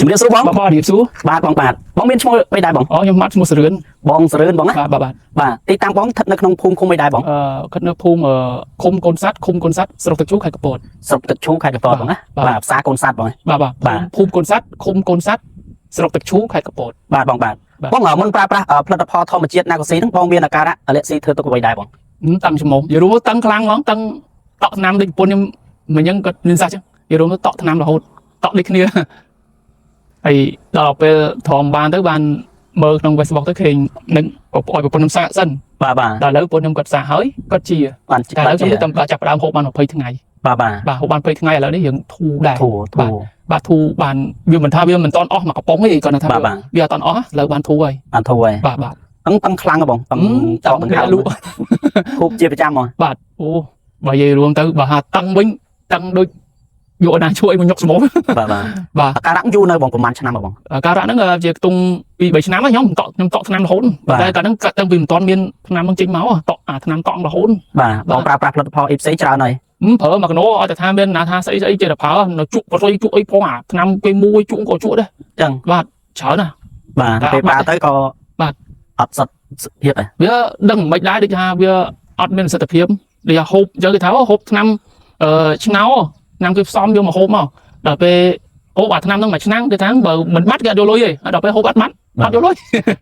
ជំរាបសួរបងបងរៀបសួរបាទបងមានឈ្មោះអីដែរបងខ្ញុំមកឈ្មោះសរឿនបងសរឿនបងណាបាទទីតាំងបងស្ថិតនៅក្នុងភូមិឃុំអីដែរបងស្ថិតនៅភូមិឃុំកូនស័តស្រុកទឹកឈូខេត្តកំពតស្រុកទឹកឈូខេត្តកំពតបងណាបាទផ្សារកូនស័តបងបាទភូមិកូនស័តឃុំកូនស័តស្រុកទឹកឈូខេត្តកំពតបាទបងមុនប្រើប្រាស់ផលិតផលធម្មជាតិណាកស៊ីហ្នឹងបងមានអាការៈអលិស៊ីធ្វើទុកអ្វីដែរបងតាំងច្មោះយល់តាំងខ្លាំងហ្មងតាំងតក់ថ្នាំដូចប្រពន្ធខ្ញុំមិនអញ្ចឹងគាត់មានសះចឹងយល់តក់ថ្នាំរហូតតក់ដូចគ្នាហើយដល់ពេលធំបានទៅបានមើលក្នុង Facebook ទៅឃើញនឹងឲ្យប្រពន្ធខ្ញុំសាកសិនបាទដល់ឥឡូវប្រពន្ធខ្ញុំគាត់សាកហើយគាត់ជាបានតែឥឡូវខ្ញុំតែចាប់ផ្ដើមហូបបាន20ថ្ងៃបាទហូបបាន20ថ្ងៃឥឡូវនេះយើងធូរដែរបាទធូរបានវាមិនថាវាមិនតន់អស់មកកំប៉ុងទេគាត់ថាវាអត់តន់អស់ឥឡូវបានធូរហើយបាទតាំងខ្លាំងហ៎បងតាំងតក់នឹងលក់ហូបជាប្រចាំហ្មងបាទអូបើនិយាយរួមទៅបើថាតាំងវិញតាំងដូចយកណាជួយមកញុកស្មោបាទអាការៈយូរនៅបងប្រហែលឆ្នាំបងអាការៈហ្នឹងជាខ្ទង់2 3ឆ្នាំខ្ញុំតក់ថ្នាំរហូតតែកាលហ្នឹងកាត់តាំងពីមិនទាន់មានថ្នាំហ្នឹងចេញមកតក់អាថ្នាំតក់រហូតបាទបងប្រើប្រាស់ផលិតផលអីផ្សេងច្រើនហើយប្រើមកកណោឲ្យតែថាមានណាថាស្អីចេះតែប្រើនៅជក់ប្រយជក់អីផងអាថ្នាំពេលមួយជក់ក៏ជក់ដែរចឹងបាទច្រើនណាបាទពេលប្រើទៅក៏បាទអត់សិទ្ធភាពដែរវាដឹងមិនដែរដូចថាវាអត់មានសិទ្ធភាពដូចថាហូបយើងគេថាហូបថ្នាំឆ្នោឆ្នាំគេផ្សំយកមកហូបមកដល់ពេលហូបអាថ្នាំហ្នឹងមួយឆ្នាំគេថាបើមិនបាត់គេអត់យកលុយទេដល់ពេលហូបអត់បាត់អត់យកលុយ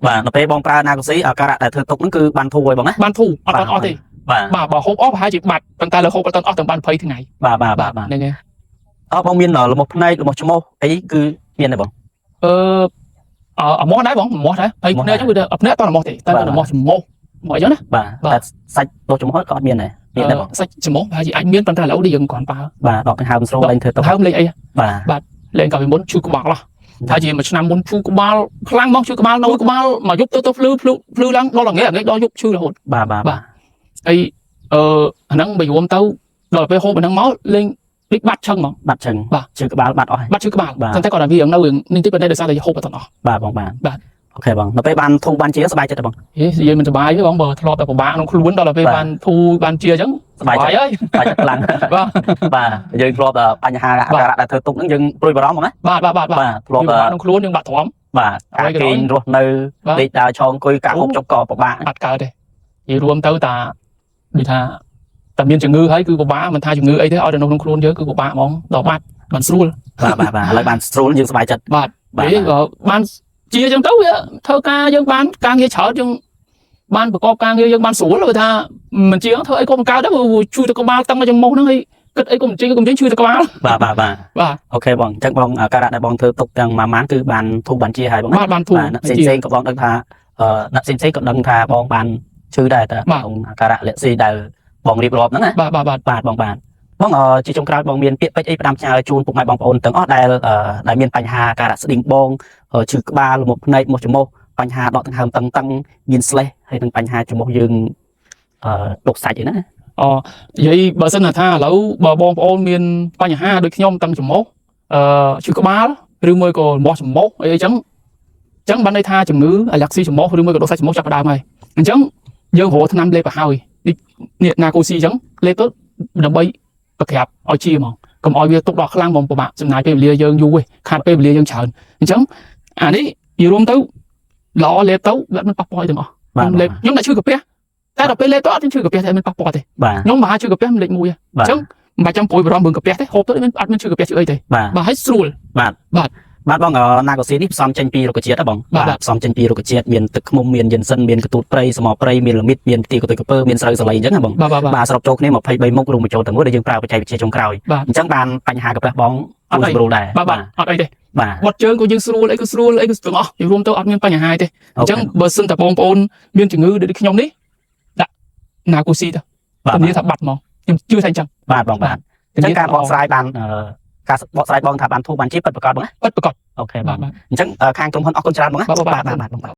បាទដល់ពេលបងប្រើណាកូស៊ីអាការៈដែលធ្វើទុកហ្នឹងគឺបានធូរហើយបងណាបានធូរអត់អស់ទេបាទបើហូបអស់ប្រហែលជាបាត់ប៉ុន្តែលើហូបអត់អស់ទាំងបាន20ថ្ងៃបាទហ្នឹងហើយបងមានលំោះភ្នែកលំោះច្រមុះអីគឺមានទេបងអាម៉ោះដែរបងម៉ោះដែរហើយភ្នែកហ្នឹងគឺភ្នែកតលំោះទេតែលំោះច្រមុះមកអញ្ចឹងណាបាទសាច់លំោះច្រមុះក៏អត់មានដែរមានដែរបងសាច់ច្រមុះប្រហែលជាអាចមានប៉ុន្តែឥឡូវនេះយើងគ្រាន់ប្រើបាទដកដង្ហើមស្រូលលេងធ្វើដង្ហើមលេងអីបាទលេងកាលពីមុនឈឺក្បាលឡោះថាជាមួយឆ្នាំមុនឈឺក្បាលខ្លាំងមកឈឺក្បាលនៅក្បាលមកយប់ទៅភ្លឺឡើងដល់ល្ងាចដល់យប់ឈឺរហូតបាទហើយអាហ្នឹងបើយំទៅដល់ពេលហូបអាហ្នឹងមកលេងដូចបាត់ឈឹងហ្មងបាត់ឈឹងឈឺក្បាលបាត់អស់បាត់ឈឺក្បាលតែគាត់ថាវានៅនេះទីប៉ុន្តែដោយសារតែហូបអត់អស់បាទបងបាទអូខេបងដល់ពេលបានធូរបានជាសบายចិត្តទេបងនិយាយមិនសบายទេបងបើធ្លាប់តែពិបាកក្នុងខ្លួនដល់ពេលបានធូរបានជាអញ្ចឹងសบายចិត្តហើយសบายចិត្តខ្លាំងបាទយើងធ្លាប់តែបញ្ហាអាការៈដែលធ្វើទុកហ្នឹងយើងព្រួយបារម្ភហ្មងណាបាទធ្លាប់តែក្នុងខ្លួនយើងបាត់ទ្រាំបាទការគេងរស់នៅដេកដើរឈរអង្គុយការហូបចុកក៏ពិបាកអត់កើតទេនិយាយរួមទៅតាដូចថាតែមានជំងឺហើយគឺពិបាកមិនថាជំងឺអីទេឲ្យនៅក្នុងខ្លួនយើងគឺពិបាកហ្មងដល់បាត់បានស្រួលបាទឥឡូវបានស្រួលយើងសบายចិត្តបាទបានជាអញ្ចឹងទៅវាធ្វើការយើងបានការងារច្រើនយើងបានប្រកបការងារយើងបានស្រួលគឺថាមិនជាធ្វើអីក៏មិនកើតដែរជួយទៅក្បាលតាំងមកចំមុះហ្នឹងហើយគិតអីក៏មិនជួយជួយទៅក្បាលបាទអូខេបងអញ្ចឹងបងអាការៈដែលបងធ្វើទុកទាំងមួយម៉ានគឺបានធូរបានជាហើយបងបានធូរផ្សេងក៏បងដឹងថាអ្នកផ្សេងក៏ដឹងថាបងបានឈឺដែរតែក្នុងអាការៈលក្ខស៊ីដែលបងរៀបរាប់ហ្នឹងណាបាទបងជាចុងក្រោយបងមានពាក្យពេចន៍អីផ្ដាំផ្ញើជូនពុកម៉ែបងប្អូនទាំងអស់ដែលមានបញ្ហាការៈស្តេងបងឈឺក្បាលលំោះភ្នែកមកច្រមុះបញ្ហាដកដង្ហើមតឹងមានស្លេសហើយនឹងបញ្ហាច្រមុះយើងដុកសាច់អីណានិយាយបើសិនថាឥឡូវបើបងប្អូនមានបញ្ហាដូចខ្ញុំតឹងច្រមុះឈឺក្បាលឬមួយក៏លំោះច្រមុះអីចឹងបានន័យថាជំងឺអាឡែកស៊ីច្រមុះឬមួយក៏ដុកសាច់ច្រមុះចាប់ផ្ដើមហើយអញ្ចឹងយើងរកថ្នាំលេបទៅហើយនេះណាកូស៊ីអញ្ចឹងលេបទៅដើម្បីប្រក្រាបឲ្យជាហ្មងកុំឲ្យវាទុកដល់ខ្លាំងហ្មងពិបាកចំណាយពេលវេលាយើងយូរឯងខាតពេលវេលាយើងច្រើនអញ្ចឹងអានេះនិយាយរួមទៅល្អលេបទៅវាមិនប៉ះពាល់ទាំងអស់លេបខ្ញុំតែឈឺកាពះតែដល់ពេលលេបទៅអត់ឈឺកាពះតែមិនប៉ះពាល់ទេខ្ញុំបើឈឺកាពះលេខ1អញ្ចឹងមិនបាច់ចាំព្រួយបារម្ភរឿងកាពះទេហូបទៅអត់មានឈឺកាពះឈឺអីទេបាទឲ្យស្រួលបាទបងណាកូស៊ីនេះផ្សំចេញពីរុក្ខជាតិហ៎បងផ្សំចេញពីរុក្ខជាតិមានទឹកឃ្មុំមានយិនសិនមានកទូតព្រៃស្មោព្រៃមានល្មិតមានទីកតុយកពើមានស្រូវសលៃអញ្ចឹងហ៎បងបាទសរុបចូលគ្នា23មុខរួមបញ្ចូលទាំងមួយដែលយើងប្រើបច្ចេកវិទ្យាចុងក្រោយអញ្ចឹងបានបញ្ហាកាពះបងអត់ស្រួលដែរបាទអត់អីទេវត្តជើងក៏យើងស្រួលអីក៏ស្រួលអីក៏ទាំងអស់យើងរួមទៅអត់មានបញ្ហាទេអញ្ចឹងបើសិនតែបងប្អូនមានជំងឺដូចខ្ញុំនេះដាក់ណាកូស៊ីទៅជំនាញថាបាត់ហ្មងខ្ញុំជឿថាអញ្ចឹងបាទបងបាទអញ្ចឹងការបកស្រាយបានការបកស្រាយបងថាបានធូរបានជាពិតប្រាកដបងណាពិតប្រាកដអូខេបាទអញ្ចឹងខាងក្រុមហ៊ុនអរគុណច្រើនបងណាបាទ